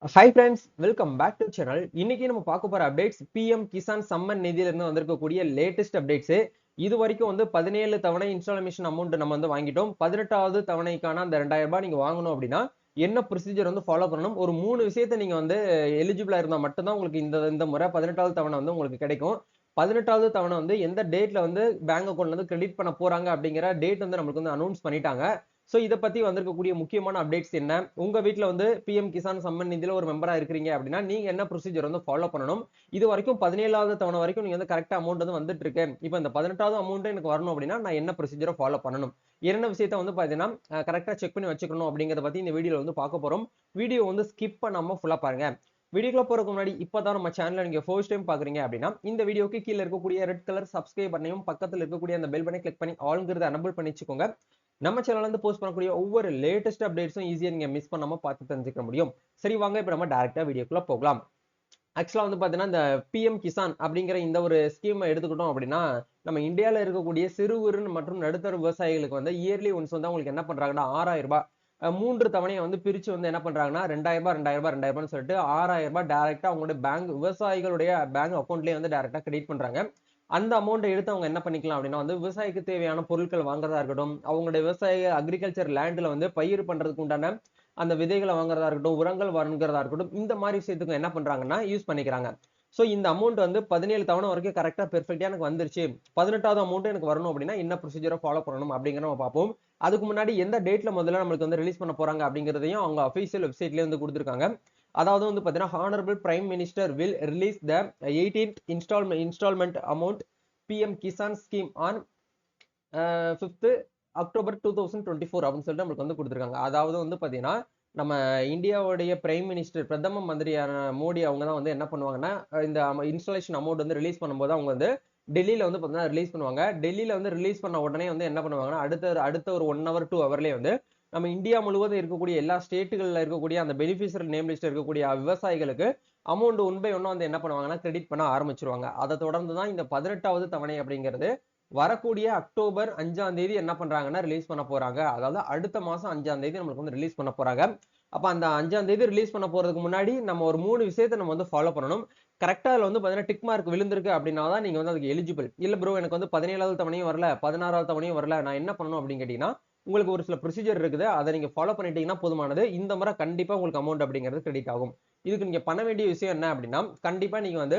Hi friends, welcome back to channel. இன்னைக்கு நம்ம பார்க்க போற அப்டேட்ஸ் பிஎம் கிசான் சம்மன் நிதியில இருந்து வந்திருக்கக்கூடிய லேட்டஸ்ட் அப்டேட்ஸ். இது வரைக்கும் 17 தவணை இன்ஸ்டாலேஷன் அமௌண்ட் நம்ம வாங்கிட்டோம். 18வது தவணைக்கான அந்த 2000 ரூபாய் நீங்க வாங்கணும் அப்படின்னா என்ன ப்ரொசீஜர் ஃபாலோ பண்ணணும்? ஒரு 3 விஷயத்தை நீங்க எலிஜிபிளா இருந்தா மட்டும் தான் உங்களுக்கு இந்த இந்த முறை 18வது தவணை உங்களுக்கு கிடைக்கும். 18வது தவணை எந்த டேட்ல பேங்க் அக்கவுண்ட்ல கிரெடிட் பண்ண போறாங்க அப்படிங்கிற டேட் நம்மளுக்கு அனௌன்ஸ் பண்ணிட்டாங்க. சோ இத பத்தி வந்திருக்கக்கூடிய முக்கியமான அப்டேட்ஸ் என்ன? உங்க வீட்ல பிஎம் கிசான் சம்மன் நிதியில ஒரு மெம்பரா இருக்கிறீங்க அப்படின்னா நீங்க என்ன ப்ரொசீஜர் ஃபாலோ பண்ணணும்? இது வரைக்கும் 17வது தவணை வரைக்கும் நீங்க கரெக்ட்டா அமௌண்ட் வந்துட்டு இருக்கு. இப்போ இந்த 18வது அமௌண்ட் எனக்கு வரணும் அப்படின்னா நான் என்ன ப்ரொசீஜரை ஃபாலோ பண்ணணும்? என்ன விஷயத்தை பாத்தீங்கன்னா கரெக்ட்டா செக் பண்ணி வச்சுக்கணும் அப்படிங்கறத பத்தி இந்த வீடியோல பார்க்க போறோம். வீடியோ ஸ்கிப் பண்ணாம ஃபுல்லா பாருங்க. வீடியோக்குள்ள போறதுக்கு முன்னாடி இப்பதான் நம்ம சேனலை நீங்க ஃபர்ஸ்ட் டைம் பாக்குறீங்க அப்படின்னா இந்த வீடியோக்கு கீழ இருக்கக்கூடிய ரெட் கலர் சப்ஸ்கிரைப் பண்ணையும் பக்கத்துல இருக்கக்கூடிய அந்த பெல் பட்டனை கிளிக் பண்ணி ஆல்ங்கிறத எனபிள் பண்ணி வச்சுக்கோங்க. நம்ம சேனல்ல போஸ்ட் பண்ணக்கூடிய ஒவ்வொரு லேட்டஸ்ட் அப்டேட்ஸும் ஈஸியா நீங்க மிஸ் பண்ணாம பார்த்து தெரிஞ்சுக்க முடியும். சரி, வாங்க இப்ப நம்ம டைரக்டா வீடியோக்குள்ள போகலாம். ஆக்சுவலா பாத்தீங்கன்னா இந்த பிஎம் கிசான் அப்படிங்கிற இந்த ஒரு ஸ்கீம் எடுத்துக்கிட்டோம் அப்படின்னா நம்ம இந்தியால இருக்கக்கூடிய சிறு குறு மற்றும் நடுத்தர விவசாயிகளுக்கு இயர்லி ஒன்ஸ் அவங்களுக்கு என்ன பண்றாங்கன்னா 6000 ரூபாய் 3 தவணையை பிரிச்சு என்ன பண்றாங்கன்னா 2000 ரூபாய் 2000 ரூபாய் 2000 ரூபாய் சொல்லிட்டு 6000 ரூபாய் டைரக்டா அவங்களுடைய பேங்க் விவசாயிகளுடைய பேங்க் அக்கௌண்ட்லயே டைரக்டா கிரெடிட் பண்றாங்க. அந்த அமௌண்ட்டை எடுத்து அவங்க என்ன பண்ணிக்கலாம் அப்படின்னா விவசாயிக்கு தேவையான பொருட்கள் வாங்குறதா இருக்கட்டும், அவங்களுடைய விவசாய அக்ரிகல்ச்சர் லேண்ட்ல பயிர் பண்றதுக்கு உண்டான அந்த விதைகளை வாங்குறதா இருக்கட்டும், உரங்கள் வாங்குறதா இருக்கட்டும், இந்த மாதிரி விஷயத்துக்கு என்ன பண்றாங்கன்னா யூஸ் பண்ணிக்கிறாங்க. சோ இந்த அமௌண்ட் 17 தவணை வரைக்கும் கரெக்டா பெர்ஃபெக்ட்டா எனக்கு வந்துருச்சு. 18வது அமௌண்ட் எனக்கு வரணும் அப்படின்னா என்ன ப்ரொசீஜரை ஃபாலோ பண்ணணும் அப்படிங்கறத நம்ம பார்ப்போம். அதுக்கு முன்னாடி எந்த டேட்ல முதல்ல நம்மளுக்கு ரிலீஸ் பண்ண போறாங்க அப்படிங்கறதையும் அவங்க அபிஷியல் வெப்சைட்லயே கொடுத்திருக்காங்க. அதாவது பாத்தீங்கன்னா honourable prime minister will release the 18th instalment amount PM Kisan scheme on 5th October 2024 அப்படின்னு சொல்லிட்டு நம்மளுக்கு கொடுத்திருக்காங்க. அதாவது பாத்தீங்கன்னா நம்ம இந்தியாவுடைய பிரைம் மினிஸ்டர் பிரதம மந்திரியான மோடி அவங்க தான் என்ன பண்ணுவாங்கன்னா இந்த இன்ஸ்டாலேஷன் அமௌண்ட் ரிலீஸ் பண்ணும்போது அவங்க டெல்லியில பாத்தீங்கன்னா ரிலீஸ் பண்ணுவாங்க. டெல்லியில ரிலீஸ் பண்ண உடனே என்ன பண்ணுவாங்கன்னா அடுத்த ஒரு 1 hour 2 hourலயே நம்ம இந்தியா முழுவதும் இருக்கக்கூடிய எல்லா ஸ்டேட்டுகள்ல இருக்கக்கூடிய அந்த பெனிஃபிஷியரி நேம் லிஸ்ட் இருக்கக்கூடிய விவசாயிகளுக்கு அமௌண்ட் ஒன் பை ஒன்னா என்ன பண்ணுவாங்கன்னா கிரெடிட் பண்ண ஆரம்பிச்சிருவாங்க. அதை தொடர்ந்து தான் இந்த 18வது தவணை அப்படிங்கிறது வரக்கூடிய அக்டோபர் 5ஆம் தேதி என்ன பண்றாங்கன்னா ரிலீஸ் பண்ண போறாங்க. அதாவது அடுத்த மாசம் 5ஆம் தேதி நம்மளுக்கு ரிலீஸ் பண்ண போறாங்க. அப்ப அந்த 5ஆம் தேதி ரிலீஸ் பண்ண போறதுக்கு முன்னாடி நம்ம ஒரு 3 விஷயத்தை நம்ம ஃபாலோ பண்ணணும். கரெக்டா அதுல பாத்தீங்கன்னா டிக் மார்க் விழுந்திருக்கு அப்படின்னா தான் நீங்க அதுக்கு எலிஜிபிள். இல்ல ப்ரோ எனக்கு 17வது தவணையும் வரல 16வது தவணையும் வரல, நான் என்ன பண்ணணும் அப்படின்னு கேட்டீங்கன்னா உங்களுக்கு ஒரு சில ப்ரொசீஜர் இருக்குது. அதை நீங்க ஃபாலோ பண்ணிட்டீங்கன்னா போதுமானது. இந்த முறை கண்டிப்பா உங்களுக்கு அமௌண்ட் அப்படிங்கிறது கிரெடிட் ஆகும். இதுக்கு நீங்க பண்ண வேண்டிய விஷயம் என்ன அப்படின்னா கண்டிப்பா நீங்க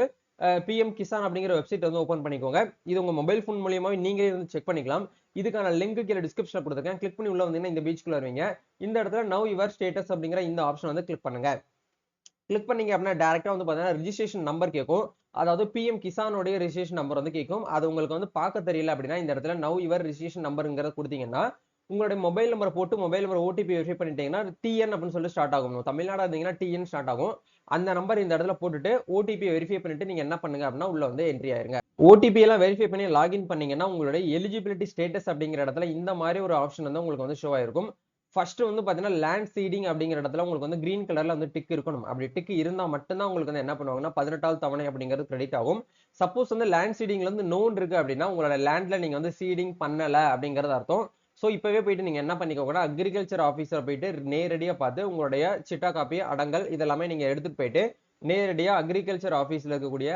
பிஎம் கிசான் அப்படிங்கிற வெப்சைட் ஓபன் பண்ணிக்கோங்க. இது உங்க மொபைல் போன் மூலியமாவே நீங்களே செக் பண்ணிக்கலாம். இதுக்கான லிங்க் கீழே டிஸ்கிரிப்ஷன்ல கொடுத்துருக்கேன். கிளிக் பண்ணி உள்ள வந்தீங்கன்னா இந்த பேஜ்க்குள்ள வருவீங்க. இந்த இடத்துல நவ் யுவர் ஸ்டேட்டஸ் அப்படிங்கிற இந்த ஆப்ஷன் கிளிக் பண்ணுங்க. கிளிக் பண்ணீங்க அப்படின்னா டைரக்டா பாத்தீங்கன்னா ரெஜிஸ்ட்ரேஷன் நம்பர் கேட்கும். அதாவது பிஎம் கிசானுடைய ரெஜிஸ்ட்ரேஷன் நம்பர் கேட்கும். அது உங்களுக்கு பார்க்க தெரியல அப்படின்னா இந்த இடத்துல நவ் யுவர் ரெஜிஸ்ட்ரேஷன் நம்பர்ங்கிறத கொடுத்தீங்கன்னா உங்களுடைய மொபைல் நம்பர் போட்டு மொபைல் நம்பர் ஓடிபி வெரிஃபை பண்ணிட்டீங்கன்னா டிஎன் அப்படின்னு சொல்லி ஸ்டார்ட் ஆகும். தமிழ்நாடு இருந்தீங்கன்னா டிஎன் ஸ்டார்ட் ஆகும். அந்த நம்பர் இந்த இடத்துல போட்டுட்டு ஓடிபி வெரிஃபை பண்ணிட்டு நீங்க என்ன பண்ணுங்க அப்படின்னா உள்ள என்ட்ரி ஆயிருங்க. ஓடிபி எல்லாம் வெரிஃபை பண்ணி லாகின் பண்ணீங்கன்னா உங்களுடைய எலிஜிபிலிட்டி ஸ்டேட்டஸ் அப்படிங்கிற இடத்துல இந்த மாதிரி ஒரு ஆப்ஷன் உங்களுக்கு ஷோ ஆயிருக்கும். ஃபர்ஸ்ட் பாத்தீங்கன்னா லேண்ட் சீடிங் அப்படிங்கிற இடத்துல உங்களுக்கு கிரீன் கலர்ல டிக் இருக்கணும். அப்படி டிக் இருந்தா மட்டும்தான் உங்களுக்கு என்ன பண்ணுவாங்கன்னா 18வது தவணை அப்படிங்கிறது கிரெடிட் ஆகும். சப்போஸ் லேண்ட் சீடிங்ல நோன் இருக்கு அப்படின்னா உங்களோட லேண்ட்ல நீங்க சீடிங் பண்ணல அப்படிங்கறது அர்த்தம். சோ இப்பவே போயிட்டு நீங்க என்ன பண்ணிக்கோங்கன்னா அக்ரிகல்ச்சர் ஆபீசர் போயிட்டு நேரடியா பார்த்து உங்களுடைய சிட்டா காப்பி அடங்கல் இதெல்லாமே நீங்க எடுத்துட்டு போயிட்டு நேரடியா அக்ரிகல்ச்சர் ஆபீஸ்ல இருக்கக்கூடிய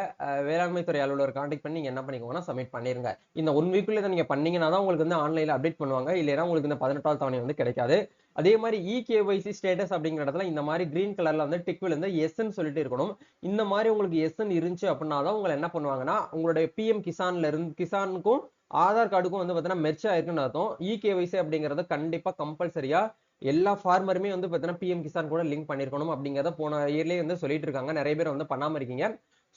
வேளாண்மை துறை அலுவலர் கான்டாக்ட் பண்ணி நீங்க என்ன பண்ணிக்கோங்கன்னா சப்மிட் பண்ணிருங்க. இந்த 1 வீக்குள்ள நீங்க பண்ணீங்கன்னா தான் உங்களுக்கு ஆன்லைன்ல அப்டேட் பண்ணுவாங்க. இல்லைன்னா உங்களுக்கு இந்த 18வது தவணை கிடைக்காது. அதே மாதிரி இகேஒய்சி ஸ்டேட்டஸ் அப்படிங்கிற இடத்துல இந்த மாதிரி கிரீன் கலர்ல டிக் விழுந்து எஸ்ன்னு சொல்லிட்டு இருக்கணும். இந்த மாதிரி உங்களுக்கு எஸ்ன்னு இருந்துச்சு அப்படின்னா தான் உங்களை என்ன பண்ணுவாங்கன்னா உங்களுடைய பிஎம் கிசான்ல இருந்து கிசானுக்கும் ஆதார் கார்டுக்கும் பாத்தீங்கன்னா மெர்ச் ஆயிருக்குன்னு அர்த்தம். இகேஒய்சி அப்படிங்கறது கண்டிப்பா கம்பல்சரியா எல்லா ஃபார்மருமே பாத்தீங்கன்னா பிஎம் கிசான் கூட லிங்க் பண்ணிருக்கணும் அப்படிங்கறத போன இயர்லயே சொல்லிட்டு இருக்காங்க. நிறைய பேர் பண்ணாம இருக்கீங்க.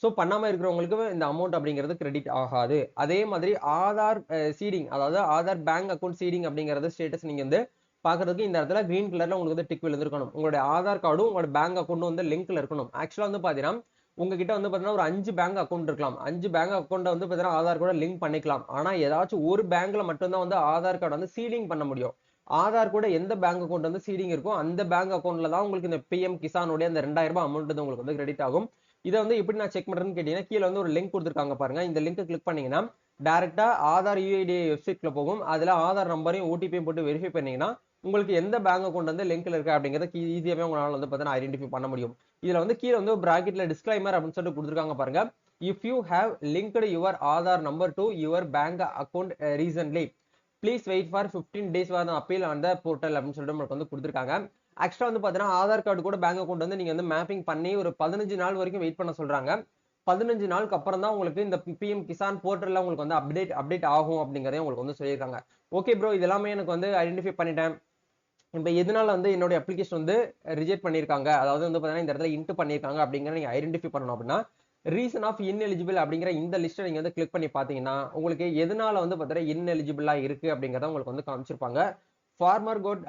சோ பண்ணாம இருக்கிறவங்களுக்கு இந்த அமௌண்ட் அப்படிங்கிறது கிரெடிட் ஆகாது. அதே மாதிரி ஆதார் சீடிங் அதாவது ஆதார் பேங்க் அக்கௌண்ட் சீடிங் அப்படிங்கறது ஸ்டேட்டஸ் நீங்க பாக்குறதுக்கு இந்த இடத்துல கிரீன் கலர்ல உங்களுக்கு டிக் விழுந்திருக்கணும். உங்களுடைய ஆதார் கார்டும் உங்களோட பேங்க் அக்கௌண்ட்டும் லிங்க்ல இருக்கணும். ஆக்சுவலா பாத்தீங்கன்னா உங்ககிட்ட பாத்தீங்கன்னா ஒரு 5 பேங்க் அக்கௌண்ட் இருக்கலாம். 5 பேங்க் அக்கௌண்ட் பாத்தீங்கன்னா ஆதார் கூட லிங்க் பண்ணிக்கலாம். ஆனா ஏதாச்சும் ஒரு பேங்க்ல மட்டும் தான் ஆதார் கார்டு சீடிங் பண்ண முடியும். ஆதார் கூட எந்த பேங்க் அக்கௌண்ட் சீடிங் இருக்கும் அந்த பேங்க் அக்கௌண்ட்ல தான் உங்களுக்கு இந்த பிஎம் கிசானுடைய அந்த 2000 ரூபாய் அமௌண்ட் உங்களுக்கு கிரெடிட் ஆகும். இதை எப்படி நான் செக் பண்றேன்னு கேட்டீங்கன்னா கீழே ஒரு லிங்க் கொடுத்துருக்காங்க பாருங்க. இந்த லிங்க் கிளிக் பண்ணீங்கன்னா டைரக்டா ஆதார் யுஐடி வெப்சைட்ல போகும். அதுல ஆதார் நம்பரையும் ஓடிபியும் போட்டு வெரிஃபை பண்ணீங்கன்னா உங்களுக்கு எந்த பேங்க் அக்கௌண்ட் வந்து லிங்க்ல இருக்கு அப்படிங்கறத ஈஸியாவே உங்களால வந்து பார்த்தீங்கன்னா ஐடென்டிஃபை பண்ண முடியும். இதுல வந்து கீழே வந்து பிராக்கெட்ல டிஸ்க்ளைமர் அப்படின்னு சொல்லிட்டு கொடுத்துருக்காங்க பாருங்க. If you have linked your Aadhaar number to your bank account recently please wait for 15 days for appeal on the portal அப்படின்னு சொல்லிட்டு உங்களுக்கு வந்து கொடுத்துருக்காங்க. ஆக்சுவலா வந்து பாத்தீங்கன்னா ஆதார் கார்டு கூட பேங்க் அக்கௌண்ட் வந்து நீங்க வந்து மேப்பிங் பண்ணி ஒரு 15 நாள் வரைக்கும் வெயிட் பண்ண சொல்றாங்க. 15 நாளுக்கு அப்புறம் தான் உங்களுக்கு இந்த பிஎம் கிசான் போர்ட்டல்ல உங்களுக்கு வந்து அப்டேட் ஆகும் அப்படிங்கறதையும் உங்களுக்கு வந்து சொல்லியிருக்காங்க. ஓகே ப்ரோ, இது எல்லாமே எனக்கு வந்து ஐடென்டிஃபை பண்ணிட்டேன். இப்ப எதனால வந்து என்னோட அப்ளிகேஷன் வந்து ரிஜெக்ட் பண்ணிருக்காங்க, அதாவது வந்து பாத்தீங்கன்னா இந்த இடத்துல இன்ட் பண்ணிருக்காங்க அப்படிங்கிற நீங்க ஐடென்டிஃபை பண்ணணும் அப்படின்னா ரீசன் ஆஃப் இன்எலிஜிபிள் அப்படிங்கிற இந்த லிஸ்ட்டை நீங்க வந்து கிளிக் பண்ணி பாத்தீங்கன்னா உங்களுக்கு எதனால வந்து பாத்தீங்கன்னா இன்எலிஜிபிளா இருக்கு அப்படிங்கறத உங்களுக்கு வந்து காமிச்சிருப்பாங்க. Farmer code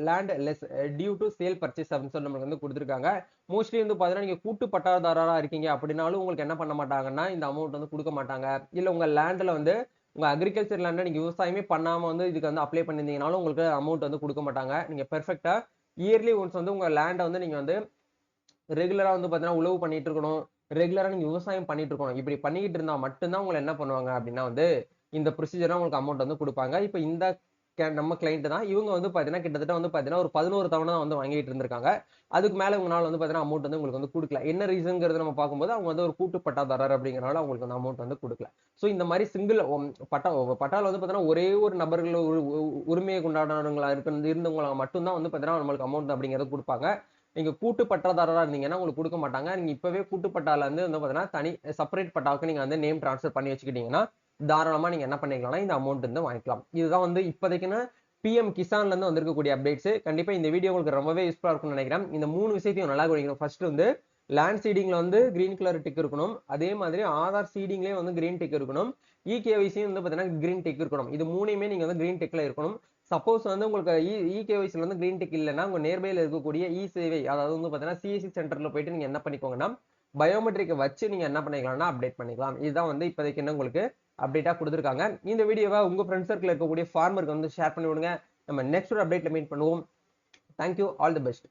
landless due to sale purchase அப்படின்னு சொல்லி நமக்கு வந்து கொடுத்துருக்காங்க. மோஸ்ட்லி வந்து பாத்தீங்கன்னா நீங்க கூட்டு பட்டாதாரரா இருக்கீங்க அப்படின்னாலும் உங்களுக்கு என்ன பண்ண மாட்டாங்கன்னா இந்த அமௌண்ட் வந்து கொடுக்க மாட்டாங்க. இல்ல உங்க லேண்ட்ல வந்து உங்க அக்ரிகல்ச்சர் லேண்ட்ல நீங்க விவசாயமே பண்ணாம வந்து இதுக்கு வந்து அப்ளை பண்ணிருந்தீங்கனாலும் உங்களுக்கு அமௌண்ட் வந்து கொடுக்க மாட்டாங்க. நீங்க பெர்ஃபெக்ட்டா இயர்லி ஒன்ஸ் வந்து உங்க லேண்டை வந்து நீங்க வந்து ரெகுலரா வந்து பாத்தீங்கன்னா உழவு பண்ணிட்டு இருக்கணும், ரெகுலரா நீங்க விவசாயம் பண்ணிட்டு இருக்கணும். இப்படி பண்ணிக்கிட்டு இருந்தா மட்டும்தான் உங்களை என்ன பண்ணுவாங்க அப்படின்னா வந்து இந்த ப்ரொசீஜரா உங்களுக்கு அமௌண்ட் வந்து கொடுப்பாங்க. இப்ப இந்த நம்ம கிளைண்ட் தான் இவங்க வந்து பாத்தீங்கன்னா கிட்டத்தட்ட வந்து பாத்தீங்கன்னா ஒரு 11 தவணை தான் வந்து வாங்கிட்டு இருந்திருக்காங்க. அதுக்கு மேல உங்களால வந்து பாத்தீங்கன்னா அமௌண்ட் வந்து உங்களுக்கு வந்து கொடுக்கல. என்ன ரீசன்ங்கிறது நம்ம பார்க்கும்போது அவங்க வந்து ஒரு கூட்டு பட்டாதாரர் அப்படிங்கறனால அவங்களுக்கு வந்து அமௌண்ட் வந்து கொடுக்கல. சோ இந்த மாதிரி சிங்கிள் பட்டால வந்து பாத்தீங்கன்னா ஒரே ஒரு நபர்கள் உரிமையை கொண்டாடுறவங்களா இருந்தவங்களா மட்டும்தான் வந்து பாத்தீங்கன்னா நம்மளுக்கு அமௌண்ட் அப்படிங்கறது கொடுப்பாங்க. நீங்க கூட்டு பட்டாதாரரா இருந்தீங்கன்னா உங்களுக்கு கொடுக்க மாட்டாங்க. நீங்க இப்பவே கூட்டு பட்டால இருந்து வந்து பாத்தீங்கன்னா தனி செப்பரேட் பட்டாவுக்கு நீங்க வந்து நேம் டிரான்ஸ்ஃபர் பண்ணி வச்சுக்கிட்டீங்கன்னா தாராளமா நீங்க என்ன பண்ணிக்கலாம்னா இந்த அமௌண்ட் வந்து வாங்கிக்கலாம். இதுதான் வந்து இப்போதைக்குன்னு பிஎம் கிசான்ல இருந்து வந்திருக்கக்கூடிய அப்டேட்ஸ். கண்டிப்பா இந்த வீடியோ உங்களுக்கு ரொம்பவே யூஸ்ஃபுல்லா இருக்கும்னு நினைக்கிறேன். இந்த 3 விஷயத்தையும் நல்லா கவனிக்கணும். ஃபர்ஸ்ட் வந்து லேண்ட் சீடிங்ல வந்து கிரீன் கலர் டிக் இருக்கணும். அதே மாதிரி ஆதார் சீடிங்லயே வந்து கிரீன் டிக் இருக்கணும். இகேவைசி வந்து பாத்தீங்கன்னா கிரீன் டிக் இருக்கணும். இது மூணையுமே நீங்க வந்து கிரீன் டிக்ல இருக்கணும். சப்போஸ் வந்து உங்களுக்கு இகேவைசில வந்து கிரீன் டிக் இல்லைன்னா உங்க நேர்மையில இருக்கக்கூடிய இ சேவை, அதாவது வந்து பாத்தீங்கன்னா சிஎஸ்சி சென்டர்ல போயிட்டு நீங்க என்ன பண்ணிக்கோங்கன்னா பயோமெட்ரிக் வச்சு நீங்க என்ன பண்ணிக்கலாம்னா அப்டேட் பண்ணிக்கலாம். இதுதான் வந்து இப்போதைக்கு என்ன உங்களுக்கு அப்டேட்டா கொடுத்துருக்காங்க. இந்த வீடியோவை உங்க ஃப்ரெண்ட் சர்க்கிள் இருக்கக்கூடிய ஃபார்மருக்கு வந்து ஷேர் பண்ணி விடுங்க. நம்ம நெக்ஸ்ட் ஒரு அப்டேட்ல மீட் பண்ணுவோம். Thank you, all the best.